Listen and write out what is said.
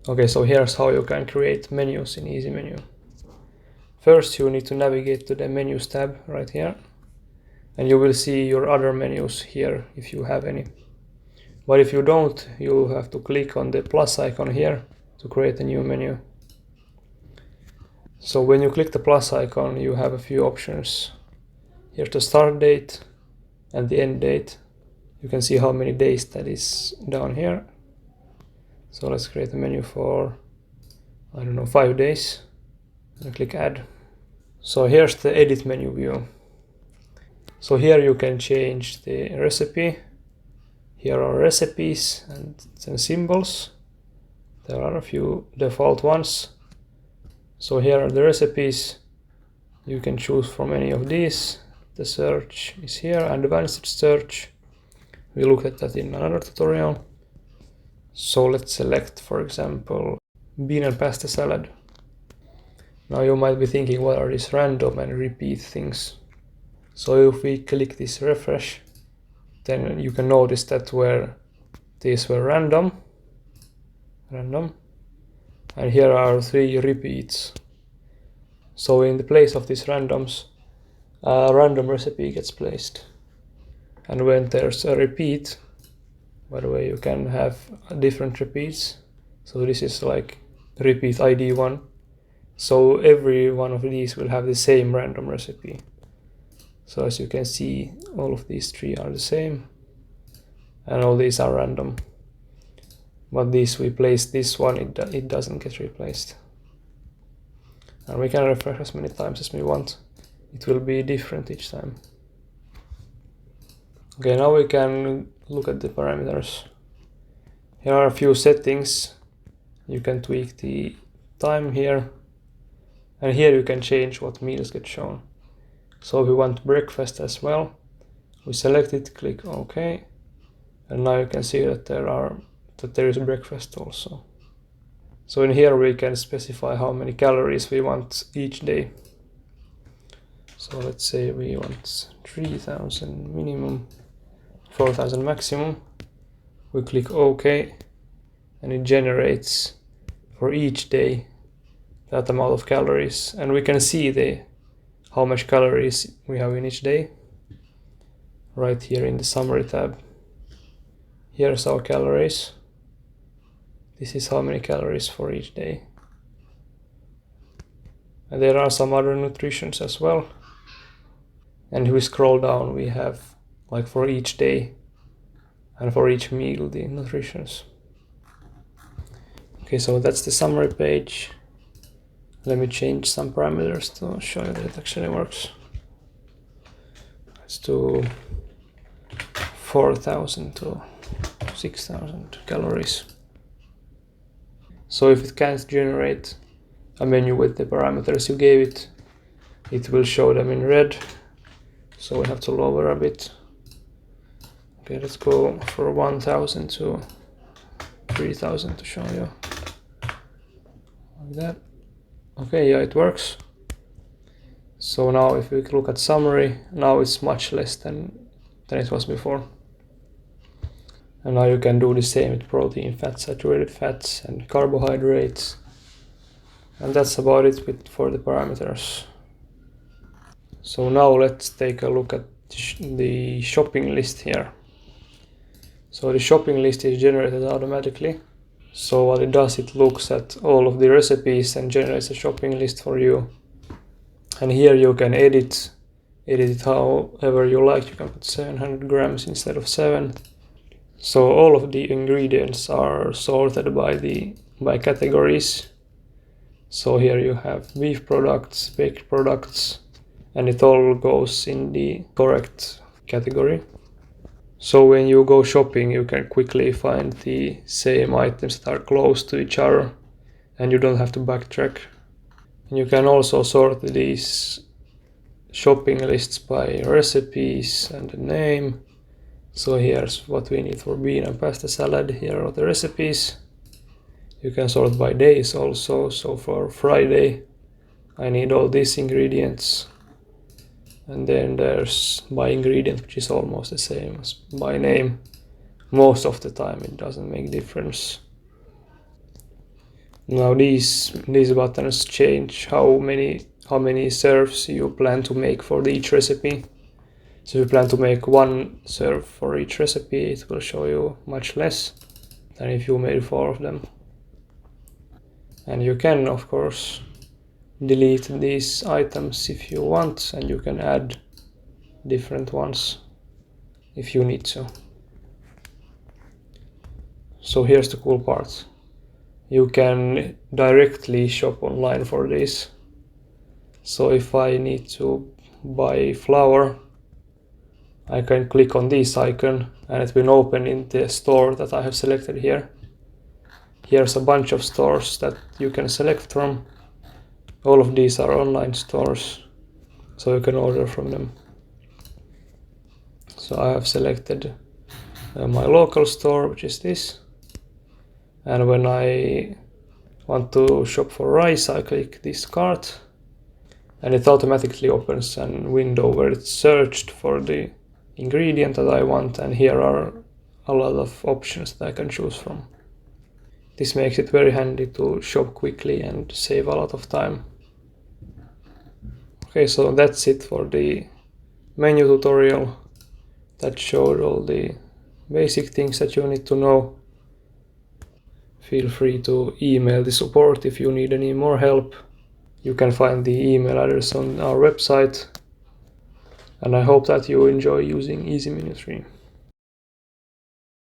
Okay, so here's how you can create menus in EasyMenu. First, you need to navigate to the menus tab right here, and you will see your other menus here if you have any. But if you don't, you have to click on the plus icon here to create a new menu. So when you click the plus icon, you have a few options. Here's the start date and the end date. You can see how many days that is down here. So let's create a menu for, I don't know, 5 days. And click add. So here's the edit menu view. So here you can change the recipe. Here are recipes and some symbols. There are a few default ones. So here are the recipes. You can choose from any of these. The search is here, advanced search. We looked at that in another tutorial. So let's select, for example, bean and pasta salad. Now you might be thinking, what are these random and repeat things? So if we click this refresh, then you can notice that these were random, and here are 3 repeats. So in the place of these randoms, a random recipe gets placed. And when there's a repeat, by the way, you can have different repeats. So this is like repeat ID 1. So every one of these will have the same random recipe. So as you can see, all of these 3 are the same, and all these are random. But we place this one, it doesn't get replaced. And we can refresh as many times as we want. It will be different each time. Okay, now we can look at the parameters. Here are a few settings. You can tweak the time here. And here you can change what meals get shown. So if we want breakfast as well, we select it, click OK. And now you can see that there is breakfast also. So in here we can specify how many calories we want each day. So let's say we want 3000 minimum, 4000 maximum. We click OK, and it generates for each day that amount of calories, and we can see how much calories we have in each day right here in the summary tab. Here's our calories. This is how many calories for each day. And there are some other nutritions as well. And if we scroll down, we have like for each day and for each meal the nutritions. Okay, so that's the summary page. Let me change some parameters to show you that it actually works. Let's do 4000 to 6000 calories. So if it can't generate a menu with the parameters you gave it, it will show them in red. So we have to lower a bit. Okay, let's go for 1000 to 3000 to show you. Like that. Okay, yeah, it works. So now if we look at summary, now it's much less than it was before. And now you can do the same with protein, fat, saturated fats, and carbohydrates. And that's about it for the parameters. So now let's take a look at the shopping list here. So the shopping list is generated automatically. So what it does, it looks at all of the recipes and generates a shopping list for you. And here you can edit it however you like. You can put 700 grams instead of 7. So all of the ingredients are sorted by categories. So here you have beef products, baked products, and it all goes in the correct category. So when you go shopping, you can quickly find the same items that are close to each other, and you don't have to backtrack. And you can also sort these shopping lists by recipes and the name. So here's what we need for bean and pasta salad. Here are the recipes. You can sort by days also. So for Friday, I need all these ingredients. And then there's by ingredient, which is almost the same as by name. Most of the time it doesn't make difference. Now these buttons change how many serves you plan to make for each recipe. So if you plan to make one serve for each recipe, it will show you much less than if you made 4 of them. And you can, of course, delete these items if you want, and you can add different ones if you need to. So here's the cool part. You can directly shop online for this. So if I need to buy flour, I can click on this icon and it will open in the store that I have selected here. Here's a bunch of stores that you can select from. All of these are online stores, so you can order from them. So I have selected my local store, which is this. And when I want to shop for rice, I click this cart and it automatically opens a window where it's searched for the ingredient that I want, and here are a lot of options that I can choose from. This makes it very handy to shop quickly and save a lot of time. Okay, so that's it for the menu tutorial that showed all the basic things that you need to know. Feel free to email the support if you need any more help. You can find the email address on our website. And I hope that you enjoy using EasyMenu 3.